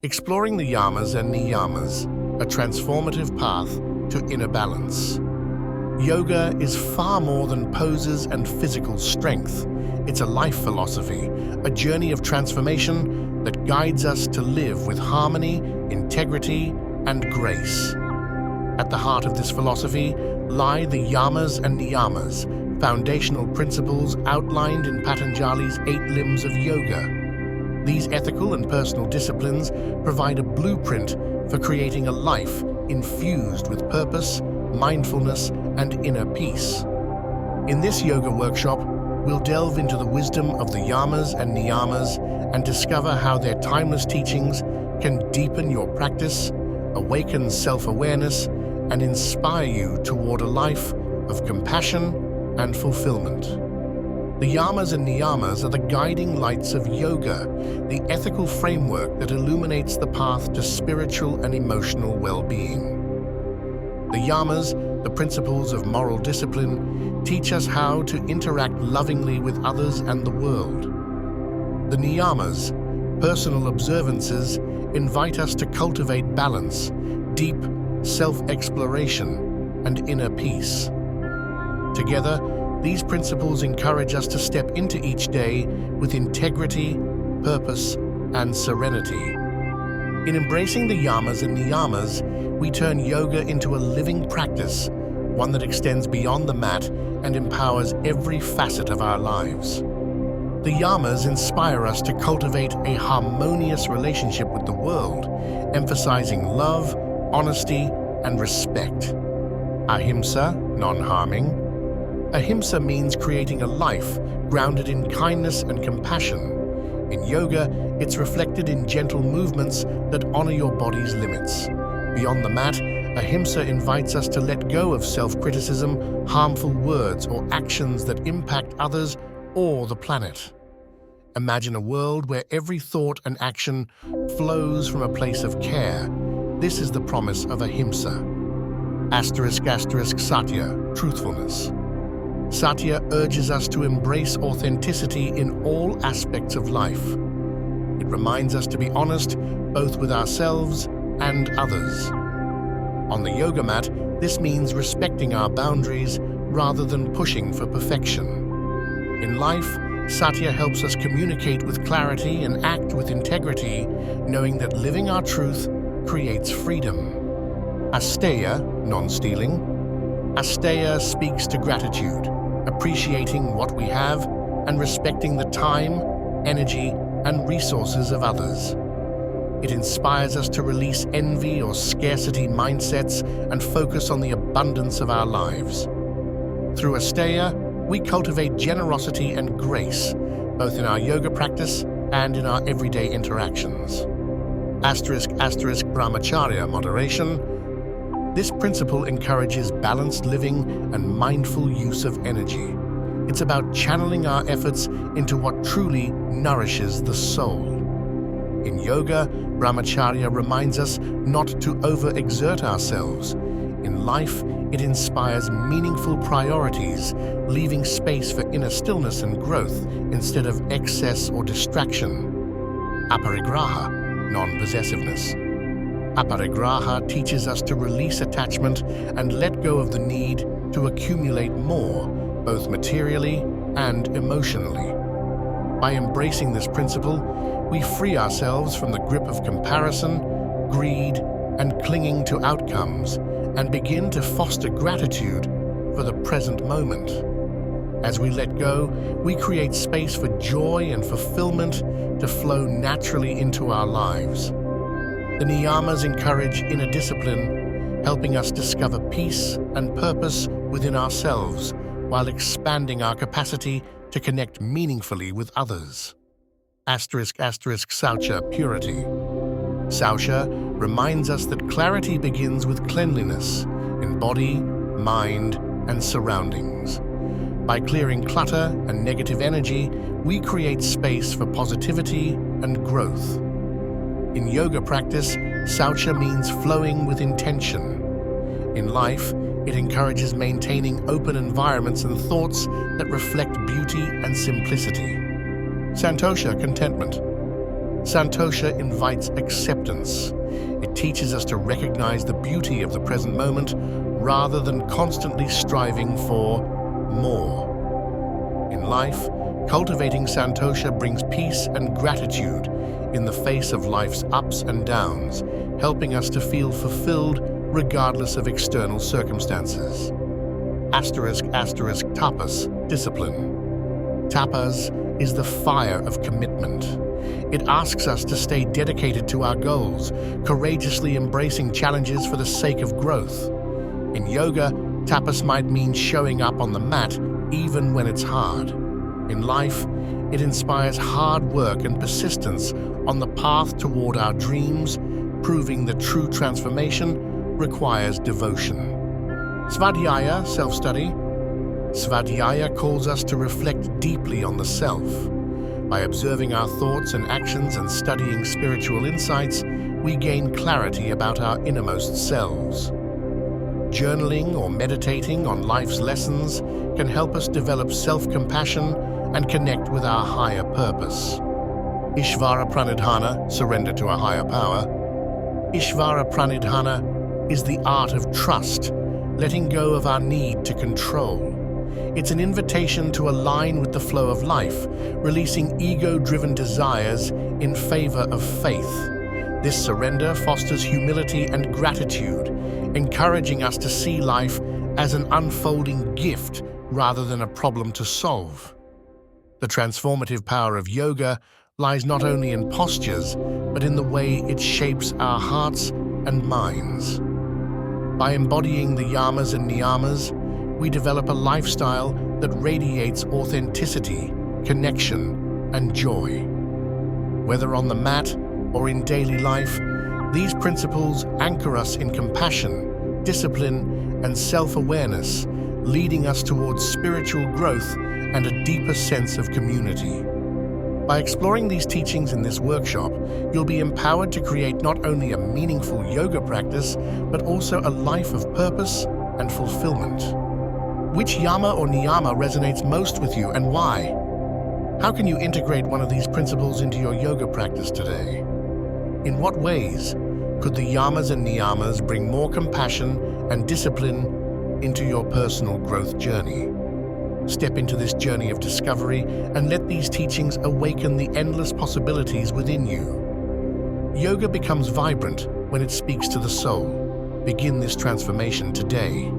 Exploring the Yamas and Niyamas, a transformative path to inner balance. Yoga is far more than poses and physical strength. It's a life philosophy, a journey of transformation that guides us to live with harmony, integrity, and grace. At the heart of this philosophy lie the Yamas and Niyamas, foundational principles outlined in Patanjali's 8 limbs of yoga. These ethical and personal disciplines provide a blueprint for creating a life infused with purpose, mindfulness, and inner peace. In this yoga workshop, we'll delve into the wisdom of the Yamas and Niyamas and discover how their timeless teachings can deepen your practice, awaken self-awareness, and inspire you toward a life of compassion and fulfillment. The Yamas and Niyamas are the guiding lights of yoga, the ethical framework that illuminates the path to spiritual and emotional well-being. The Yamas, the principles of moral discipline, teach us how to interact lovingly with others and the world. The Niyamas, personal observances, invite us to cultivate balance, deep self-exploration, and inner peace. Together, these principles encourage us to step into each day with integrity, purpose, and serenity. In embracing the Yamas and Niyamas, we turn yoga into a living practice, one that extends beyond the mat and empowers every facet of our lives. The Yamas inspire us to cultivate a harmonious relationship with the world, emphasizing love, honesty, and respect. Ahimsa, non-harming. Ahimsa means creating a life grounded in kindness and compassion. In yoga, it's reflected in gentle movements that honor your body's limits. Beyond the mat, Ahimsa invites us to let go of self-criticism, harmful words, or actions that impact others or the planet. Imagine a world where every thought and action flows from a place of care. This is the promise of Ahimsa. Satya, truthfulness. Satya urges us to embrace authenticity in all aspects of life. It reminds us to be honest both with ourselves and others. On the yoga mat, this means respecting our boundaries rather than pushing for perfection. In life, Satya helps us communicate with clarity and act with integrity, knowing that living our truth creates freedom. Asteya, non-stealing. Asteya speaks to gratitude, appreciating what we have and respecting the time, energy, and resources of others. It inspires us to release envy or scarcity mindsets and focus on the abundance of our lives. Through Asteya, we cultivate generosity and grace, both in our yoga practice and in our everyday interactions. Brahmacharya, moderation. This principle encourages balanced living and mindful use of energy. It's about channeling our efforts into what truly nourishes the soul. In yoga, Brahmacharya reminds us not to overexert ourselves. In life, it inspires meaningful priorities, leaving space for inner stillness and growth instead of excess or distraction. Aparigraha, non-possessiveness. Aparigraha teaches us to release attachment and let go of the need to accumulate more, both materially and emotionally. By embracing this principle, we free ourselves from the grip of comparison, greed, and clinging to outcomes, and begin to foster gratitude for the present moment. As we let go, we create space for joy and fulfillment to flow naturally into our lives. The Niyamas encourage inner discipline, helping us discover peace and purpose within ourselves while expanding our capacity to connect meaningfully with others. Saucha, purity. Saucha reminds us that clarity begins with cleanliness in body, mind, and surroundings. By clearing clutter and negative energy, we create space for positivity and growth. In yoga practice, Saucha means flowing with intention. In life, it encourages maintaining open environments and thoughts that reflect beauty and simplicity. Santosha, contentment. Santosha invites acceptance. It teaches us to recognize the beauty of the present moment rather than constantly striving for more. In life, cultivating Santosha brings peace and gratitude in the face of life's ups and downs, helping us to feel fulfilled regardless of external circumstances. Tapas, discipline. Tapas is the fire of commitment. It asks us to stay dedicated to our goals, courageously embracing challenges for the sake of growth. In yoga, tapas might mean showing up on the mat even when it's hard. In life, it inspires hard work and persistence on the path toward our dreams, proving that true transformation requires devotion. Svadhyaya, self-study. Svadhyaya calls us to reflect deeply on the self. By observing our thoughts and actions and studying spiritual insights, we gain clarity about our innermost selves. Journaling or meditating on life's lessons can help us develop self-compassion and connect with our higher purpose. Ishvara Pranidhana, surrender to a higher power. Ishvara Pranidhana is the art of trust, letting go of our need to control. It's an invitation to align with the flow of life, releasing ego-driven desires in favor of faith. This surrender fosters humility and gratitude, encouraging us to see life as an unfolding gift rather than a problem to solve. The transformative power of yoga lies not only in postures, but in the way it shapes our hearts and minds. By embodying the Yamas and Niyamas, we develop a lifestyle that radiates authenticity, connection, and joy. Whether on the mat or in daily life, these principles anchor us in compassion, discipline, and self-awareness, leading us towards spiritual growth and a deeper sense of community. By exploring these teachings in this workshop, you'll be empowered to create not only a meaningful yoga practice, but also a life of purpose and fulfillment. Which yama or niyama resonates most with you and why? How can you integrate one of these principles into your yoga practice today? In what ways could the yamas and niyamas bring more compassion and discipline into your personal growth journey? Step into this journey of discovery and let these teachings awaken the endless possibilities within you. Yoga becomes vibrant when it speaks to the soul. Begin this transformation today.